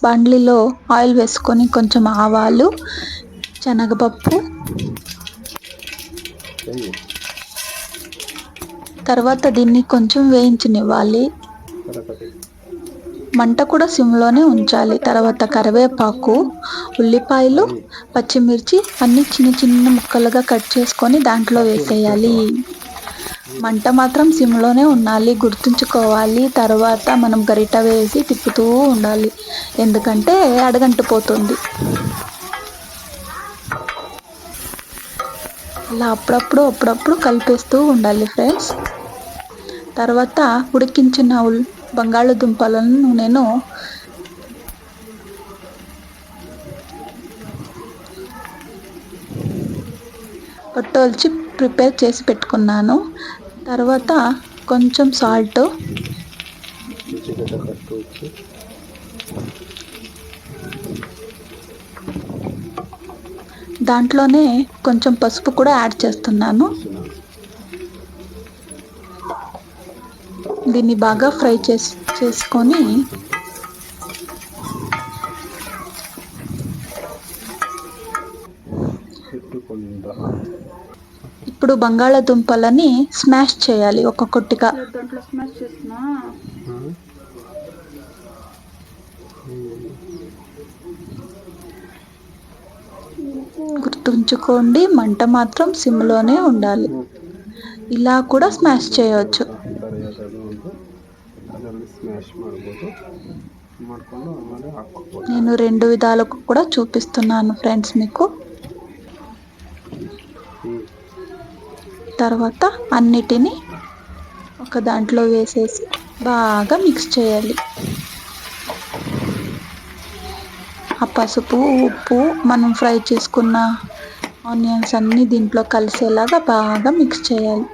బండ్లిలో oil వేసుకొని కొంచెం ఆవాలు, శనగపప్పు, తర్వాత దీన్ని కొంచెం వేయించనివ్వాలి. మంట కూడా సిమ్లోనే ఉంచాలి. తర్వాత కరివేపాకు, ఉల్లిపాయలు, పచ్చిమిర్చి అన్ని చిన్న చిన్న ముక్కలుగా కట్ చేసుకొని దాంట్లో వేసేయాలి. మంట మాత్రం సిమ్లోనే ఉండాలి, గుర్తుంచుకోవాలి. తర్వాత మనం గరిట వేసి తిప్పుతూ ఉండాలి, ఎందుకంటే అడగంటిపోతుంది. అలా అప్పుడప్పుడు కలిపేస్తూ ఉండాలి ఫ్రెండ్స్. తర్వాత ఉడికించిన బంగాళదుంపలను నేను పొట్టొల్చి ప్రిపేర్ చేసి పెట్టుకున్నాను. తర్వాత కొంచెం సాల్ట్, దాంట్లోనే కొంచెం పసుపు కూడా యాడ్ చేస్తున్నాను. దీన్ని బాగా ఫ్రై చేసుకొని ఇప్పుడు బంగాళదుంపలని స్మాష్ చేయాలి ఒక్కొక్కటిగా. గుర్తుంచుకోండి, మంట మాత్రం సిమ్లోనే ఉండాలి. ఇలా కూడా స్మాష్ చేయవచ్చు. నేను 2 విధాలకు కూడా చూపిస్తున్నాను ఫ్రెండ్స్ మీకు. తర్వాత అన్నిటినీ ఒక దాంట్లో వేసేసి బాగా మిక్స్ చేయాలి. ఆ పసుపు, ఉప్పు, మనం ఫ్రై చేసుకున్న ఆనియన్స్ అన్నీ దీంట్లో కలిసేలాగా బాగా మిక్స్ చేయాలి.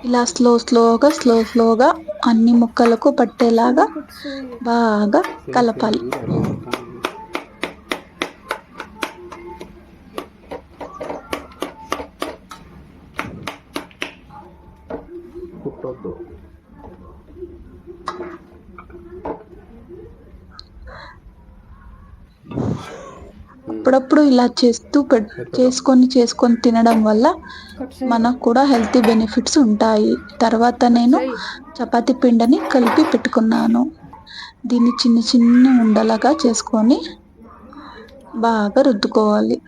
ఇలా స్లోగా అన్ని ముక్కలకు పట్టేలాగా బాగా కలపాలి. అప్పుడప్పుడు ఇలా చేసుకొని తినడం వల్ల మనకు కూడా హెల్తీ బెనిఫిట్స్ ఉంటాయి. తర్వాత నేను చపాతీ పిండిని కలిపి పెట్టుకున్నాను. దీన్ని చిన్న చిన్న ఉండలుగా చేసుకొని బాగా రుద్దుకోవాలి.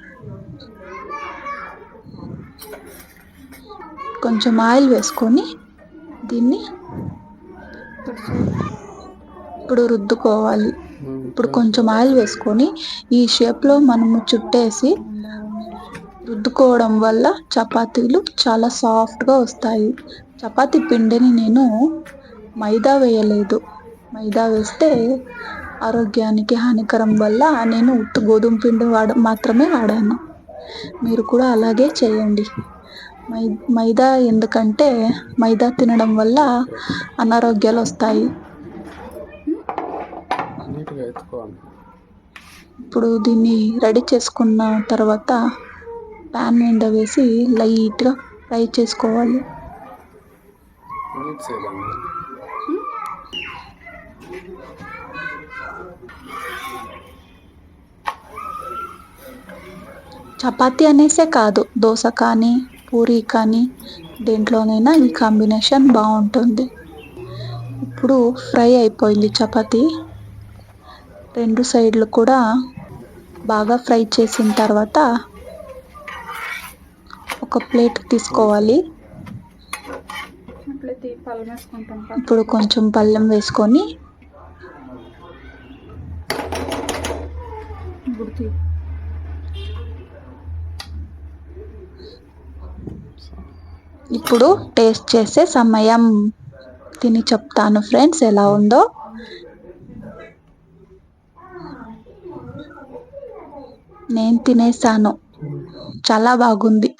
కొంచెం ఆయిల్ వేసుకొని దీన్ని ఇప్పుడు రుద్దుకోవాలి. ఇప్పుడు కొంచెం ఆయిల్ వేసుకొని ఈ షేప్లో మనము చుట్టేసి రుద్దుకోవడం వల్ల చపాతీలు చాలా సాఫ్ట్గా వస్తాయి. చపాతీ పిండిని నేను మైదా వేయలేదు. మైదా వేస్తే ఆరోగ్యానికి హానికరం వల్ల నేను ఉత్త గోధుమ పిండి మాత్రమే వాడాను. మీరు కూడా అలాగే చేయండి. మైదా ఎందుకంటే మైదా తినడం వల్ల అనారోగ్యాలు వస్తాయి. ఇప్పుడు దీన్ని రెడీ చేసుకున్న తర్వాత ప్యాన్ నిండా వేసి లైట్గా ఫ్రై చేసుకోవాలి. చపాతీ అనేసే కాదు, దోశ కానీ పూరీ కానీ దేంట్లోనైనా ఈ కాంబినేషన్ బాగుంటుంది. ఇప్పుడు ఫ్రై అయిపోయింది చపాతీ. 2 సైడ్లు కూడా బాగా ఫ్రై చేసిన తర్వాత ఒక ప్లేట్ తీసుకోవాలి. ఇప్పుడు కొంచెం పళ్ళెం వేసుకొని ఇప్పుడు టేస్ట్ చేసే సమయం. తిని చెప్తాను ఫ్రెండ్స్ ఎలా ఉందో. నేను తినేసాను. చాలా బాగుంది.